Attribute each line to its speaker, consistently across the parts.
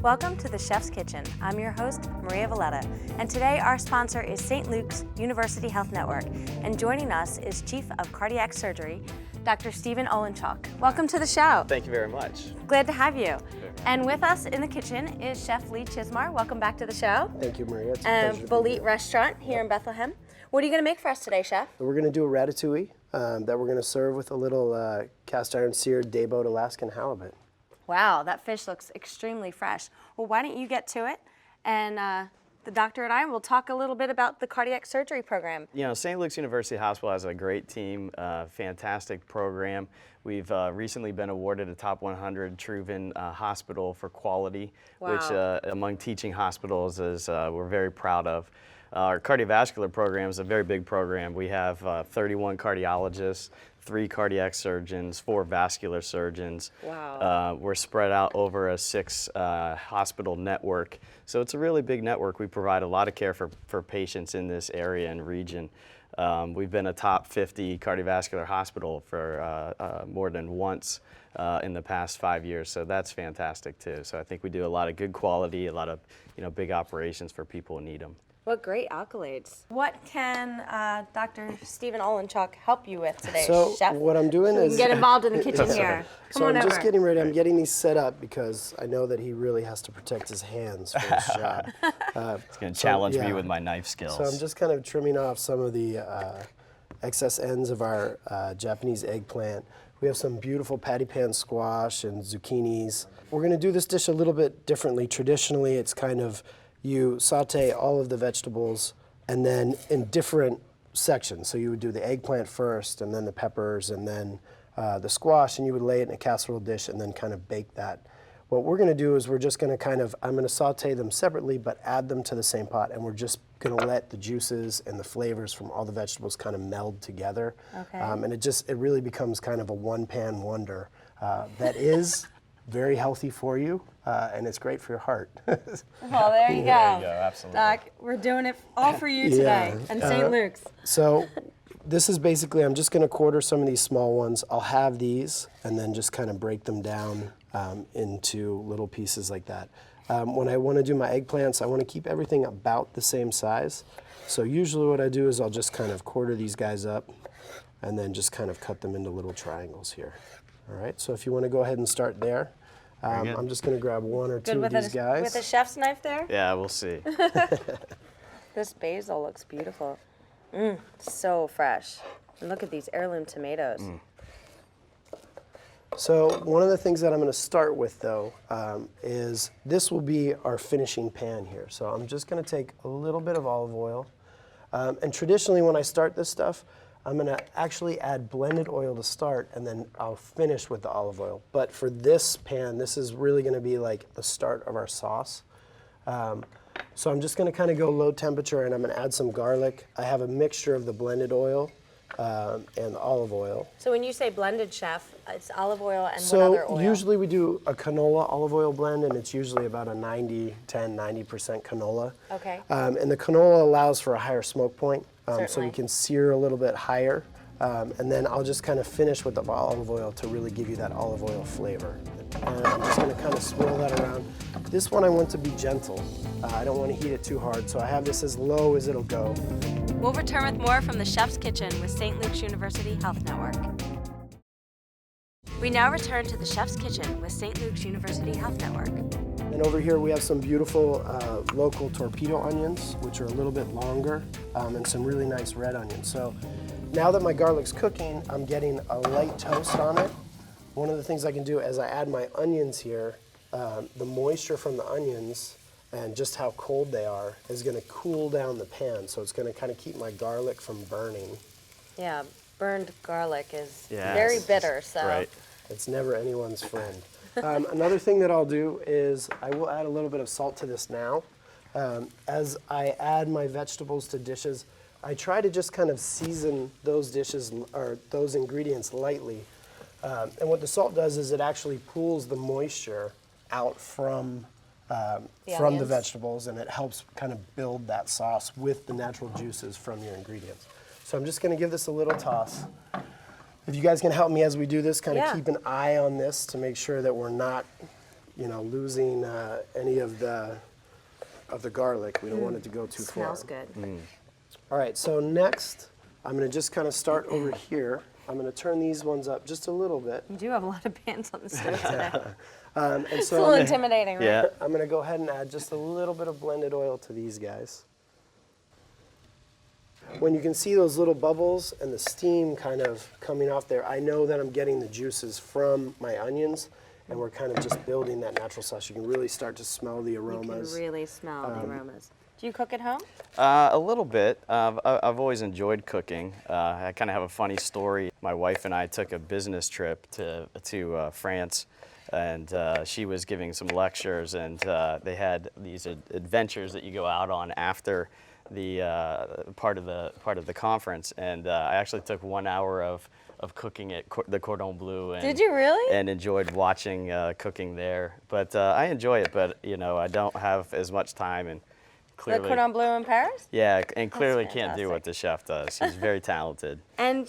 Speaker 1: Welcome to the Chef's Kitchen. I'm your host, Maria Bolete, and today our sponsor is St. Luke's University Health Network, and joining us is Chief of Cardiac Surgery, Dr. Stephen Olenchock. Welcome to the show.
Speaker 2: Thank you very much.
Speaker 1: Glad to have you. And with us in the kitchen is Chef Lee Chizmar. Welcome back to the show.
Speaker 3: Thank you, Maria. It's a pleasure to be
Speaker 1: Bolete
Speaker 3: here.
Speaker 1: restaurant here in Bethlehem. What are you going to make for us today, Chef?
Speaker 3: So we're going to do a ratatouille that we're going to serve with a little cast iron seared day-boat Alaskan halibut.
Speaker 1: Wow, that fish looks extremely fresh. Well, why don't you get to it, and the doctor and I will talk a little bit about the cardiac surgery program.
Speaker 2: You know, St. Luke's University Hospital has a great team, fantastic program. We've recently been awarded a top 100 Truven hospital for quality,
Speaker 1: Wow.
Speaker 2: which among teaching hospitals is we're very proud of. Our cardiovascular program is a very big program. We have 31 cardiologists, 3 cardiac surgeons, 4 vascular surgeons.
Speaker 1: Wow.
Speaker 2: We're spread out over a 6 hospital network. So it's a really big network. We provide a lot of care for patients in this area and region. We've been a top 50 cardiovascular hospital for more than once in the past 5 years. So that's fantastic too. So I think we do a lot of good quality, a lot of big operations for people who need them.
Speaker 1: What great accolades. What can Dr. Stephen Olenchock help you with today,
Speaker 3: So
Speaker 1: Chef?
Speaker 3: what I'm doing
Speaker 1: You
Speaker 3: is...
Speaker 1: can get involved in the kitchen
Speaker 3: Yes.
Speaker 1: here. Come
Speaker 3: So
Speaker 1: on
Speaker 3: I'm
Speaker 1: over.
Speaker 3: just getting ready. I'm getting these set up because I know that he really has to protect his hands for his job.
Speaker 2: It's going to challenge me
Speaker 3: yeah.
Speaker 2: with my knife skills.
Speaker 3: So I'm just kind of trimming off some of the excess ends of our Japanese eggplant. We have some beautiful patty pan squash and zucchinis. We're going to do this dish a little bit differently. Traditionally, it's kind of you saute all of the vegetables and then in different sections. So you would do the eggplant first, and then the peppers, and then the squash, and you would lay it in a casserole dish and then kind of bake that. What we're gonna do is we're just gonna I'm gonna saute them separately, but add them to the same pot, and we're just gonna let the juices and the flavors from all the vegetables kind of meld together.
Speaker 1: Okay.
Speaker 3: And it really becomes kind of a one-pan wonder that is very healthy for you, and it's great for your heart.
Speaker 1: Well, there you go.
Speaker 2: There you go, absolutely.
Speaker 1: Doc, we're doing it all for you today, and St. Luke's.
Speaker 3: So this is basically, I'm just gonna quarter some of these small ones. I'll have these and then just kind of break them down into little pieces like that. When I wanna do my eggplants, I wanna keep everything about the same size. So usually what I do is I'll just kind of quarter these guys up and then just kind of cut them into little triangles here. All right, so if you wanna go ahead and start there. I'm just gonna grab one or two of these guys.
Speaker 1: With a chef's knife there?
Speaker 2: Yeah, we'll see.
Speaker 1: This basil looks beautiful. So fresh. And look at these heirloom tomatoes.
Speaker 3: So one of the things that I'm going to start with, though, is this will be our finishing pan here. So I'm just going to take a little bit of olive oil. And traditionally, when I start this stuff, I'm going to actually add blended oil to start, and then I'll finish with the olive oil. But for this pan, this is really going to be like the start of our sauce. So I'm just going to kind of go low temperature, and I'm going to add some garlic. I have a mixture of the blended oil and olive oil.
Speaker 1: So when you say blended, Chef, it's olive oil and what other oil?
Speaker 3: So usually we do a canola olive oil blend, and it's usually about a 90% canola.
Speaker 1: Okay.
Speaker 3: And the canola allows for a higher smoke point, so
Speaker 1: Certainly.
Speaker 3: we can sear a little bit higher. And then I'll just kind of finish with the olive oil to really give you that olive oil flavor. And I'm just going to kind of swirl that around. This one I want to be gentle. I don't want to heat it too hard, so I have this as low as it'll go.
Speaker 1: We'll return with more from the Chef's Kitchen with St. Luke's University Health Network. We now return to the Chef's Kitchen with St. Luke's University Health Network.
Speaker 3: And over here we have some beautiful local torpedo onions, which are a little bit longer, and some really nice red onions. So now that my garlic's cooking, I'm getting a light toast on it. One of the things I can do as I add my onions here, the moisture from the onions and just how cold they are is going to cool down the pan. So it's going to kind of keep my garlic from burning.
Speaker 1: Yeah, burned garlic is
Speaker 2: Yes.
Speaker 1: very bitter, so.
Speaker 2: Right.
Speaker 3: It's never anyone's friend. Another thing that I'll do is I will add a little bit of salt to this now. As I add my vegetables to dishes, I try to just kind of season those dishes or those ingredients lightly. And what the salt does is it actually pulls the moisture out from the
Speaker 1: onions.
Speaker 3: vegetables, and it helps kind of build that sauce with the natural juices from your ingredients. So I'm just going to give this a little toss. If you guys can help me as we do this, kind of
Speaker 1: Yeah.
Speaker 3: keep an eye on this to make sure that we're not, losing any of the garlic. We don't want it to go too far.
Speaker 1: Smells good.
Speaker 3: All right, so next, I'm gonna just kind of start over here. I'm gonna turn these ones up just a little bit.
Speaker 1: You do have a lot of pans on the stove today.
Speaker 3: And
Speaker 1: It's
Speaker 3: so
Speaker 1: a little intimidating, right?
Speaker 2: Yeah.
Speaker 3: I'm gonna go ahead and add just a little bit of blended oil to these guys. When you can see those little bubbles and the steam kind of coming off there, I know that I'm getting the juices from my onions, and we're kind of just building that natural sauce. You can really start to smell the
Speaker 1: You
Speaker 3: aromas.
Speaker 1: can really smell the aromas. Do you cook at home?
Speaker 2: A little bit. I've always enjoyed cooking. I kind of have a funny story. My wife and I took a business trip to France, and she was giving some lectures, and they had these adventures that you go out on after the part of the conference. And I actually took 1 hour of cooking at the Cordon Bleu. And,
Speaker 1: Did you really?
Speaker 2: And enjoyed watching cooking there. But I enjoy it, but I don't have as much time, and
Speaker 1: The Cordon Bleu in Paris?
Speaker 2: yeah, and clearly can't do
Speaker 1: fantastic.
Speaker 2: what the chef does. He's very talented.
Speaker 1: And,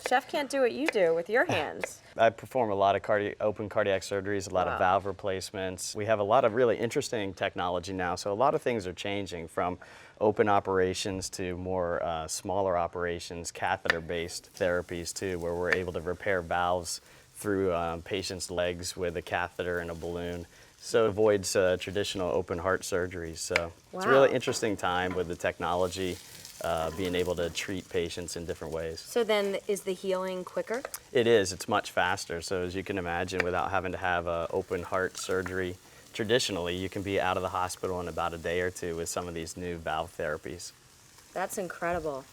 Speaker 1: chef can't do what you do with your hands.
Speaker 2: I perform a lot of open cardiac surgeries, a lot of valve replacements. We have a lot of really interesting technology now, so a lot of things are changing from open operations to more smaller operations, catheter-based therapies too, where we're able to repair valves through patients' legs with a catheter and a balloon. So it avoids traditional open heart surgeries. So it's a really
Speaker 1: Wow.
Speaker 2: interesting time with the technology, being able to treat patients in different ways.
Speaker 1: So then is the healing quicker?
Speaker 2: It is, it's much faster. So as you can imagine, without having to have an open heart surgery, traditionally you can be out of the hospital in about a day or two with some of these new valve therapies.
Speaker 1: That's incredible.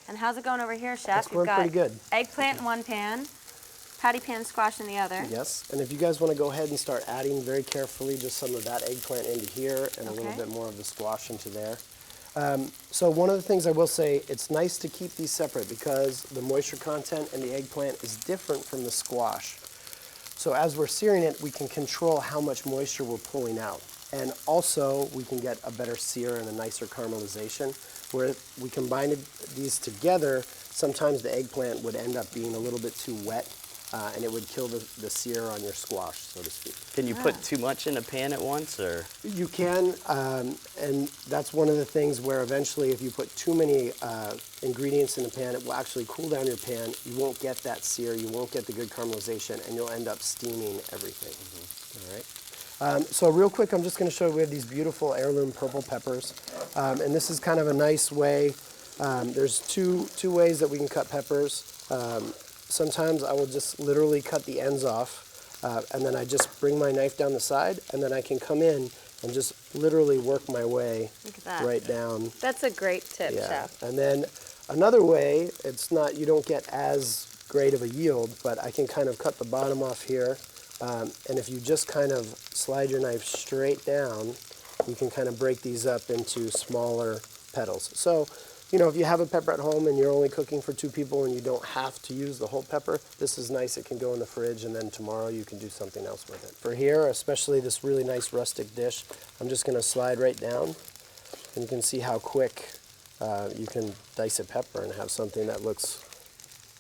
Speaker 1: And how's it going over here, Chef?
Speaker 3: It's going pretty good.
Speaker 1: Eggplant in one pan, patty pan squash in the other.
Speaker 3: Yes, and if you guys want to go ahead and start adding very carefully just some of that eggplant into here and a little
Speaker 1: Okay.
Speaker 3: bit more of the squash into there. So one of the things I will say, it's nice to keep these separate because the moisture content in the eggplant is different from the squash. So as we're searing it, we can control how much moisture we're pulling out. And also, we can get a better sear and a nicer caramelization. Where if we combined these together, sometimes the eggplant would end up being a little bit too wet, and it would kill the sear on your squash, so to speak.
Speaker 2: Can you put too much in a pan at once, or?
Speaker 3: You can, and that's one of the things where eventually if you put too many ingredients in the pan, it will actually cool down your pan. You won't get that sear, you won't get the good caramelization, and you'll end up steaming everything. All right. So real quick, I'm just going to show you, we have these beautiful heirloom purple peppers, and this is kind of a nice way. There's two ways that we can cut peppers. Sometimes I will just literally cut the ends off, and then I just bring my knife down the side, and then I can come in and just literally work my way
Speaker 1: Look at that.
Speaker 3: right down.
Speaker 1: That's a great tip,
Speaker 3: Yeah.
Speaker 1: Chef.
Speaker 3: And then another way, you don't get as great of a yield, but I can kind of cut the bottom off here, and if you just kind of slide your knife straight down, you can kind of break these up into smaller petals. So, if you have a pepper at home and you're only cooking for 2 people and you don't have to use the whole pepper, this is nice. It can go in the fridge, and then tomorrow you can do something else with it. For here, especially this really nice rustic dish, I'm just going to slide right down, and you can see how quick you can dice a pepper and have something that looks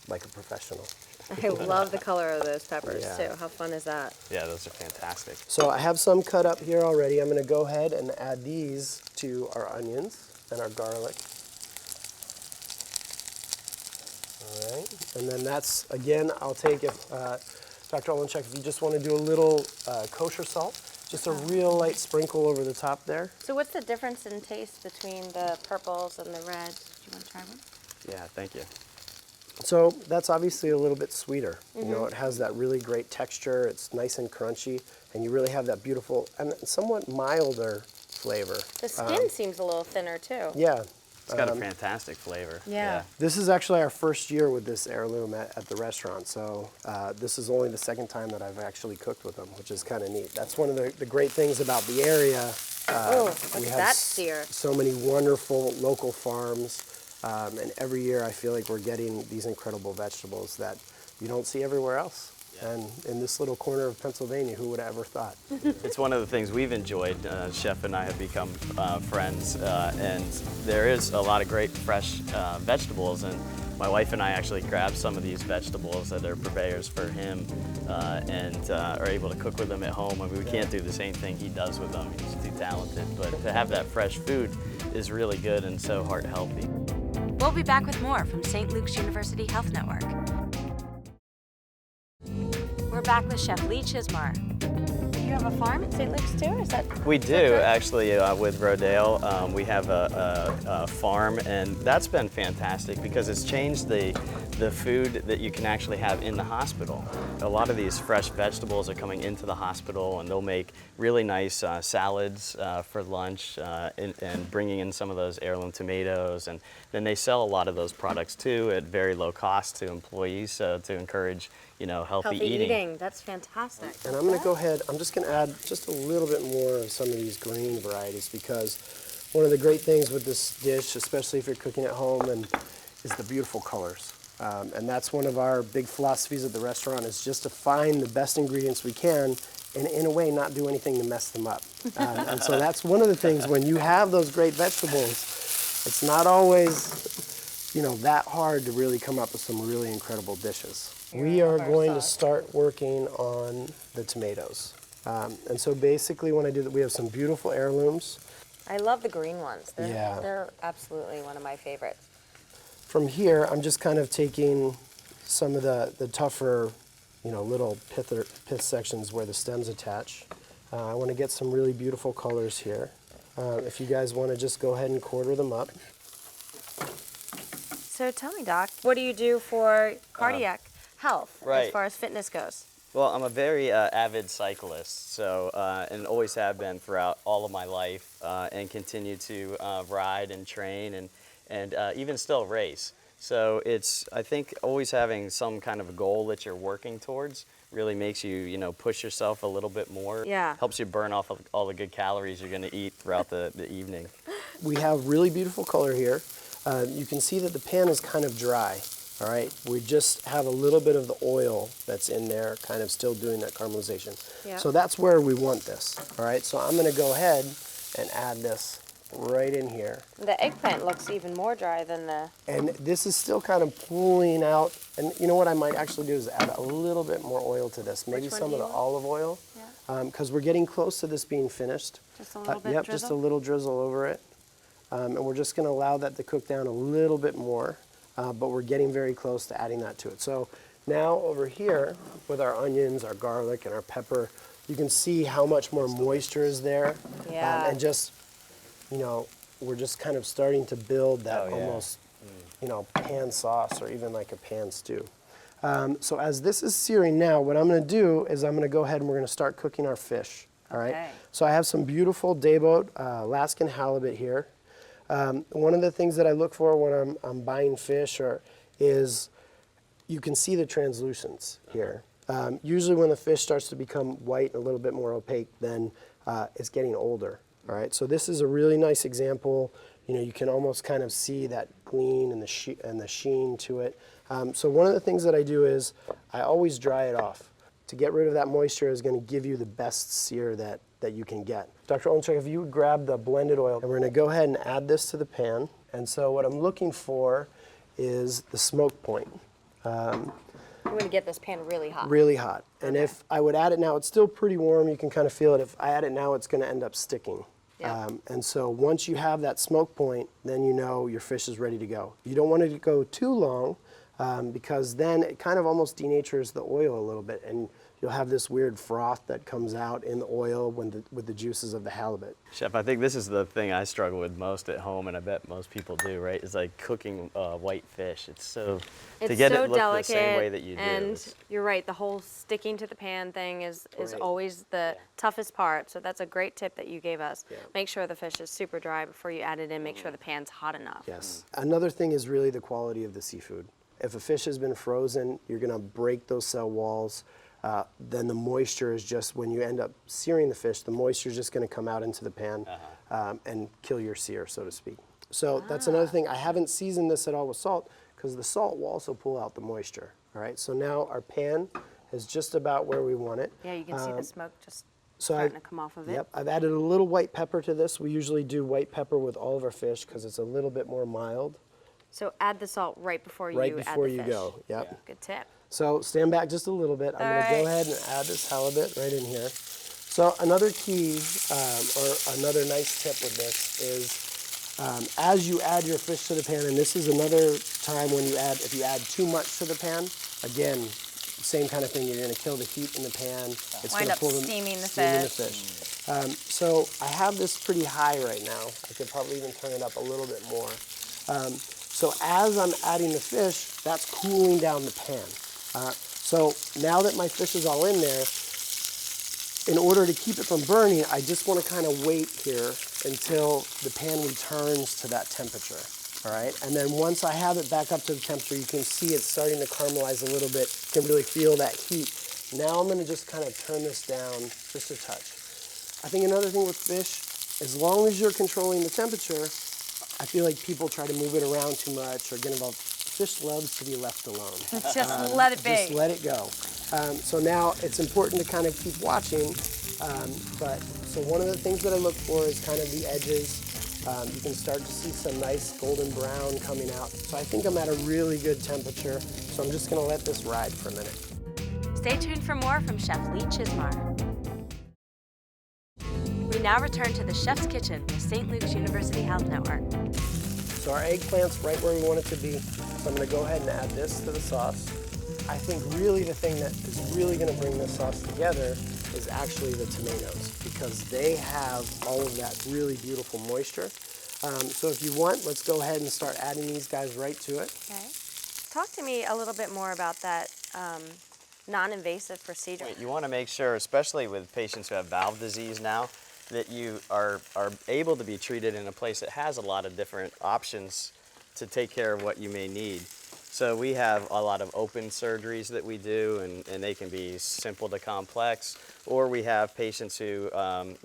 Speaker 3: like a professional.
Speaker 1: I love the color of those peppers,
Speaker 3: Yeah.
Speaker 1: too. How fun is that?
Speaker 2: Yeah, those are fantastic.
Speaker 3: So I have some cut up here already. I'm going to go ahead and add these to our onions and our garlic. All right, and then that's, again, I'll take, if Dr. Olenchock, if you just want to do a little kosher salt, just a real light sprinkle over the top there.
Speaker 1: So what's the difference in taste between the purples and the reds? Do you want to try one?
Speaker 2: Yeah, thank you.
Speaker 3: So that's obviously a little bit sweeter. It has that really great texture. It's nice and crunchy, and you really have that beautiful and somewhat milder flavor.
Speaker 1: The skin seems a little thinner, too.
Speaker 3: Yeah.
Speaker 2: It's got a fantastic flavor.
Speaker 1: Yeah.
Speaker 3: This is actually our first year with this heirloom at the restaurant, so this is only the second time that I've actually cooked with them, which is kind of neat. That's one of the great things about the area.
Speaker 1: Oh, look
Speaker 3: We
Speaker 1: at
Speaker 3: have
Speaker 1: that sear.
Speaker 3: so many wonderful local farms, and every year I feel like we're getting these incredible vegetables that you don't see everywhere else. And in this little corner of Pennsylvania, who would have ever thought?
Speaker 2: It's one of the things we've enjoyed. Chef and I have become friends, and there is a lot of great fresh vegetables, and my wife and I actually grab some of these vegetables that are purveyors for him and are able to cook with them at home. I mean, we can't do the same thing he does with them. He's too talented. But to have that fresh food is really good and so heart healthy.
Speaker 1: We'll be back with more from St. Luke's University Health Network. We're back with Chef Lee Chizmar. You have a farm at St. Luke's too, or is that?
Speaker 2: We do, actually, with Rodale. We have a farm, and that's been fantastic because it's changed the food that you can actually have in the hospital. A lot of these fresh vegetables are coming into the hospital, and they'll make really nice salads for lunch and bringing in some of those heirloom tomatoes. And then they sell a lot of those products too at very low cost to employees to encourage, you know, healthy eating.
Speaker 1: That's fantastic.
Speaker 3: And I'm going to go ahead, I'm just going to add just a little bit more of some of these green varieties because one of the great things with this dish, especially if you're cooking at home, is the beautiful colors. And that's one of our big philosophies at the restaurant, is just to find the best ingredients we can and in a way not do anything to mess them up. And so that's one of the things when you have those great vegetables, it's not always, you know, that hard to really come up with some really incredible dishes. We are going to start working on the tomatoes. And so basically when I do that, we have some beautiful heirlooms.
Speaker 1: I love the green ones.
Speaker 3: Yeah.
Speaker 1: They're absolutely one of my favorites.
Speaker 3: From here, I'm just kind of taking some of the tougher, you know, little pith sections where the stems attach. I want to get some really beautiful colors here. If you guys want to just go ahead and quarter them up.
Speaker 1: So tell me, Doc, what do you do for cardiac health as far as fitness goes?
Speaker 2: Well, I'm a very avid cyclist, so and always have been throughout all of my life, and continue to ride and train and even still race. So it's, I think, always having some kind of a goal that you're working towards really makes you, you know, push yourself a little bit more.
Speaker 1: Yeah.
Speaker 2: Helps you burn off all the good calories you're going to eat throughout the evening.
Speaker 3: We have really beautiful color here. You can see that the pan is kind of dry. All right, we just have a little bit of the oil that's in there, kind of still doing that caramelization.
Speaker 1: Yeah.
Speaker 3: So that's where we want this. All right, so I'm going to go ahead and add this right in here.
Speaker 1: The eggplant looks even more dry than the...
Speaker 3: And this is still kind of pulling out. And you know what I might actually do is add a little bit more oil to this, maybe some of the olive oil, because we're getting close to this being finished.
Speaker 1: Just a little bit
Speaker 3: Yep,
Speaker 1: drizzle?
Speaker 3: just a little drizzle over it. And we're just going to allow that to cook down a little bit more. But we're getting very close to adding that to it. So now over here with our onions, our garlic, and our pepper, you can see how much more moisture is there.
Speaker 1: Yeah.
Speaker 3: And just, you know, we're just kind of starting to build that almost, you know, pan sauce or even like a pan stew. So as this is searing now, what I'm going to do is I'm going to go ahead and we're going to start cooking our fish. All right.
Speaker 1: Okay.
Speaker 3: So I have some beautiful dayboat Alaskan halibut here. One of the things that I look for when I'm buying fish is you can see the translucence here. Usually when the fish starts to become white and a little bit more opaque, then it's getting older. All right, so this is a really nice example. You know, you can almost kind of see that gleam and the sheen to it. So one of the things that I do is I always dry it off. To get rid of that moisture is going to give you the best sear that you can get. Dr. Olenchock, if you would grab the blended oil, and we're going to go ahead and add this to the pan. And so what I'm looking for is the smoke point.
Speaker 1: I'm going to get this pan really hot.
Speaker 3: Really hot. And if I would add it now, it's still pretty warm. You can kind of feel it. If I add it now, it's going to end up sticking.
Speaker 1: Yeah.
Speaker 3: And so once you have that smoke point, then you know your fish is ready to go. You don't want it to go too long because then it kind of almost denatures the oil a little bit, and you'll have this weird froth that comes out in the oil with the juices of the halibut.
Speaker 2: Chef, I think this is the thing I struggle with most at home, and I bet most people do, right? Is like cooking white fish. It's so to get
Speaker 1: so
Speaker 2: it look
Speaker 1: delicate,
Speaker 2: the same way that you do.
Speaker 1: and you're right. The whole sticking to the pan thing is always the toughest part. So that's a great tip that you gave us.
Speaker 3: Yeah.
Speaker 1: Make sure the fish is super dry before you add it in. Make sure the pan's hot enough.
Speaker 3: Yes. Another thing is really the quality of the seafood. If a fish has been frozen, you're going to break those cell walls. Then the moisture is just, when you end up searing the fish, the moisture is just going to come out into the pan and kill your sear, so to speak. So that's another thing. I haven't seasoned this at all with salt because the salt will also pull out the moisture. All right, so now our pan is just about where we want it.
Speaker 1: Yeah, you can see the smoke just
Speaker 3: So
Speaker 1: starting to come off of it.
Speaker 3: Yep, I've added a little white pepper to this. We usually do white pepper with all of our fish because it's a little bit more mild.
Speaker 1: So add the salt right before you
Speaker 3: right
Speaker 1: add
Speaker 3: before
Speaker 1: the
Speaker 3: you
Speaker 1: fish.
Speaker 3: go. Yep.
Speaker 1: Good tip.
Speaker 3: So stand back just a little bit. I'm going to go ahead and add this halibut right in here. So another key or another nice tip with this is as you add your fish to the pan, and this is another time when if you add too much to the pan, again, same kind of thing. You're going to kill the heat in the pan. It's
Speaker 1: Wind
Speaker 3: going to
Speaker 1: up
Speaker 3: pull
Speaker 1: steaming the fish.
Speaker 3: So I have this pretty high right now. I could probably even turn it up a little bit more. So as I'm adding the fish, that's cooling down the pan. So now that my fish is all in there, in order to keep it from burning, I just want to kind of wait here until the pan returns to that temperature. All right, and then once I have it back up to the temperature, you can see it's starting to caramelize a little bit. You can really feel that heat. Now I'm going to just kind of turn this down just a touch. I think another thing with fish, as long as you're controlling the temperature, I feel like people try to move it around too much or get involved. Fish loves to be left alone.
Speaker 1: Just let it be.
Speaker 3: Just let it go. So now it's important to kind of keep watching. So one of the things that I look for is kind of the edges. You can start to see some nice golden brown coming out. So I think I'm at a really good temperature. So I'm just going to let this ride for a minute.
Speaker 1: Stay tuned for more from Chef Lee Chizmar. We now return to the Chef's Kitchen with St. Luke's University Health Network.
Speaker 3: So our eggplant's right where we want it to be. So I'm going to go ahead and add this to the sauce. I think really the thing that is really going to bring this sauce together is actually the tomatoes, because they have all of that really beautiful moisture. So if you want, let's go ahead and start adding these guys right to it.
Speaker 1: Okay. Talk to me a little bit more about that non-invasive procedure.
Speaker 2: You want to make sure, especially with patients who have valve disease now, that you are able to be treated in a place that has a lot of different options to take care of what you may need. So we have a lot of open surgeries that we do, and they can be simple to complex, or we have patients who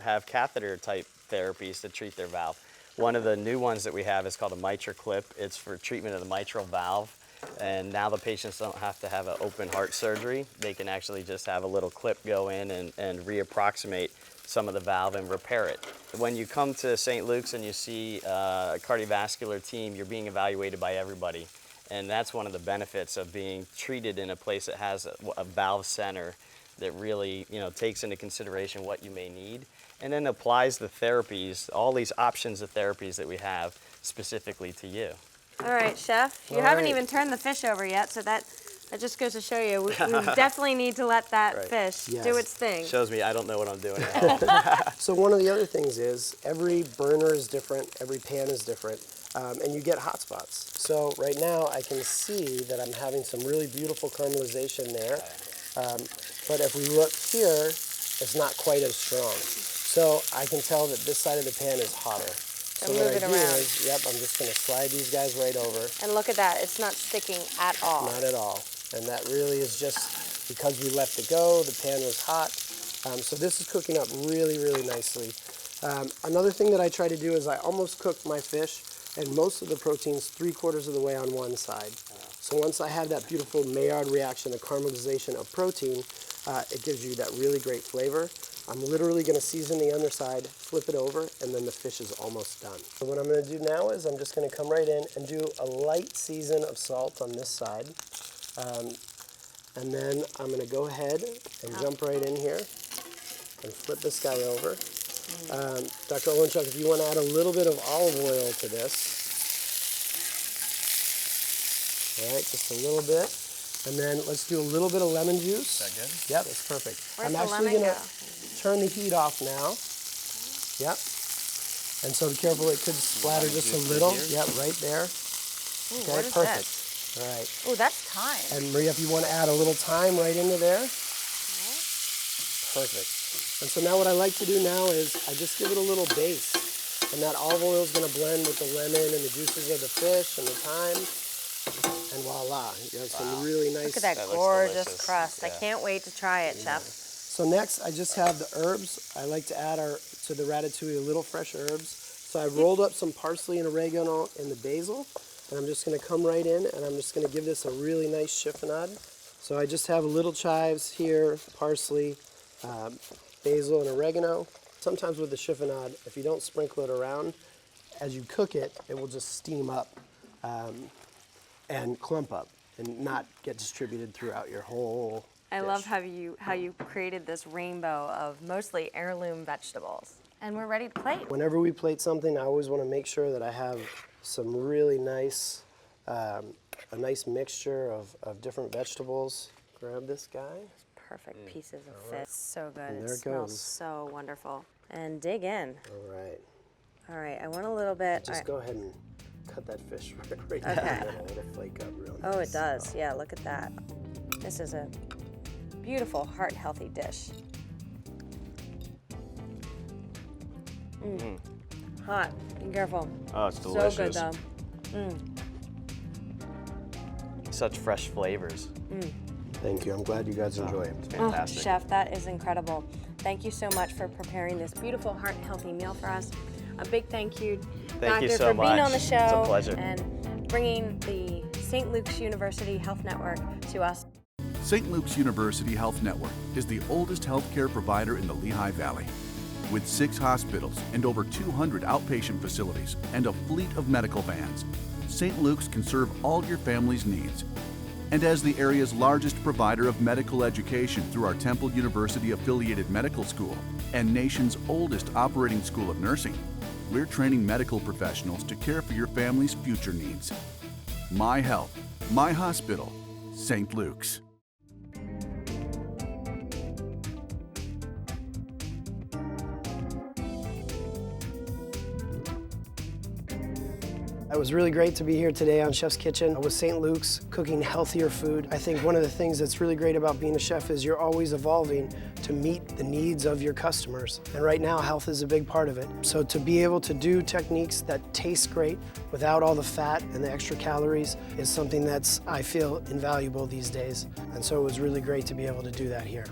Speaker 2: have catheter type therapies to treat their valve. One of the new ones that we have is called a mitral clip. It's for treatment of the mitral valve, and now the patients don't have to have an open heart surgery. They can actually just have a little clip go in and reapproximate some of the valve and repair it. When you come to St. Luke's and you see a cardiovascular team, you're being evaluated by everybody. And that's one of the benefits of being treated in a place that has a valve center that really, takes into consideration what you may need, and then applies the therapies, all these options of therapies that we have specifically to you.
Speaker 1: All right, Chef, you haven't even turned the fish over yet, so that just goes to show you, we definitely need to let that fish do its thing.
Speaker 2: Shows me I don't know what I'm doing.
Speaker 3: So one of the other things is every burner is different, every pan is different, and you get hot spots. So right now I can see that I'm having some really beautiful caramelization there, but if we look here, it's not quite as strong. So I can tell that this side of the pan is hotter. So
Speaker 1: move it around.
Speaker 3: I'm just going to slide these guys right over.
Speaker 1: And look at that, it's not sticking at all.
Speaker 3: Not at all. And that really is just because we left it go, the pan was hot. So this is cooking up really, really nicely. Another thing that I try to do is I almost cook my fish and most of the protein's 3/4 of the way on one side. So once I have that beautiful Maillard reaction, the caramelization of protein, it gives you that really great flavor. I'm literally going to season the underside, flip it over, and then the fish is almost done. So what I'm going to do now is I'm just going to come right in and do a light season of salt on this side. And then I'm going to go ahead and jump right in here and flip this guy over. Dr. Olenchock, if you want to add a little bit of olive oil to this. All right, just a little bit. And then let's do a little bit of lemon juice.
Speaker 2: Is that good?
Speaker 3: Yep, that's perfect.
Speaker 1: Where's
Speaker 3: I'm
Speaker 1: the
Speaker 3: actually
Speaker 1: lemon
Speaker 3: going
Speaker 1: go?
Speaker 3: to turn the heat off now. Yep. And so be careful, it could splatter just a little. Yep, right there.
Speaker 1: Ooh,
Speaker 3: Okay,
Speaker 1: what is
Speaker 3: perfect.
Speaker 1: this?
Speaker 3: All right.
Speaker 1: Oh, that's thyme.
Speaker 3: And Maria, if you want to add a little thyme right into there. Perfect. And so now what I like to do now is I just give it a little base. And that olive oil is going to blend with the lemon and the juices of the fish and the thyme. And voila, you have some really nice.
Speaker 1: Look at that
Speaker 2: That looks
Speaker 1: gorgeous
Speaker 2: delicious.
Speaker 1: crust. I
Speaker 2: Yeah.
Speaker 1: can't wait to try it, Chef.
Speaker 3: So next, I just have the herbs. I like to add to the ratatouille a little fresh herbs. So I rolled up some parsley and oregano and the basil. And I'm just going to come right in and I'm just going to give this a really nice chiffonade. So I just have little chives here, parsley, basil, and oregano. Sometimes with the chiffonade, if you don't sprinkle it around, as you cook it, it will just steam up. and clump up and not get distributed throughout your whole
Speaker 1: I
Speaker 3: dish.
Speaker 1: love how you created this rainbow of mostly heirloom vegetables. And we're ready to plate.
Speaker 3: Whenever we plate something, I always want to make sure that I have some really nice, a nice mixture of different vegetables. Grab this guy.
Speaker 1: Perfect pieces of fish. So good.
Speaker 3: And
Speaker 1: It
Speaker 3: there it
Speaker 1: smells
Speaker 3: goes.
Speaker 1: so wonderful. And dig in.
Speaker 3: All right.
Speaker 1: All right, I want a little bit.
Speaker 3: Just go ahead and cut that fish right
Speaker 1: Okay.
Speaker 3: down the middle. It'll flake up real nice.
Speaker 1: Oh, it does. Yeah, look at that. This is a beautiful, heart-healthy dish. Hot. Be careful.
Speaker 2: Oh, it's
Speaker 1: So
Speaker 2: delicious.
Speaker 1: good, though.
Speaker 2: Such fresh flavors.
Speaker 3: Thank you. I'm glad you guys enjoy it.
Speaker 2: It's
Speaker 1: Oh,
Speaker 2: fantastic.
Speaker 1: Chef, that is incredible. Thank you so much for preparing this beautiful, heart-healthy meal for us. A big thank you,
Speaker 2: Thank you
Speaker 1: Doctor,
Speaker 2: so
Speaker 1: for being on
Speaker 2: much.
Speaker 1: the show
Speaker 2: It's a pleasure.
Speaker 1: and bringing the St. Luke's University Health Network to us.
Speaker 4: St. Luke's University Health Network is the oldest healthcare provider in the Lehigh Valley. With 6 hospitals and over 200 outpatient facilities and a fleet of medical vans, St. Luke's can serve all your family's needs. And as the area's largest provider of medical education through our Temple University affiliated medical school and nation's oldest operating school of nursing, we're training medical professionals to care for your family's future needs. My health, my hospital, St. Luke's.
Speaker 3: It was really great to be here today on Chef's Kitchen with St. Luke's, cooking healthier food. I think one of the things that's really great about being a chef is you're always evolving to meet the needs of your customers. And right now, health is a big part of it. So to be able to do techniques that taste great without all the fat and the extra calories is something that's, I feel, invaluable these days. And so it was really great to be able to do that here.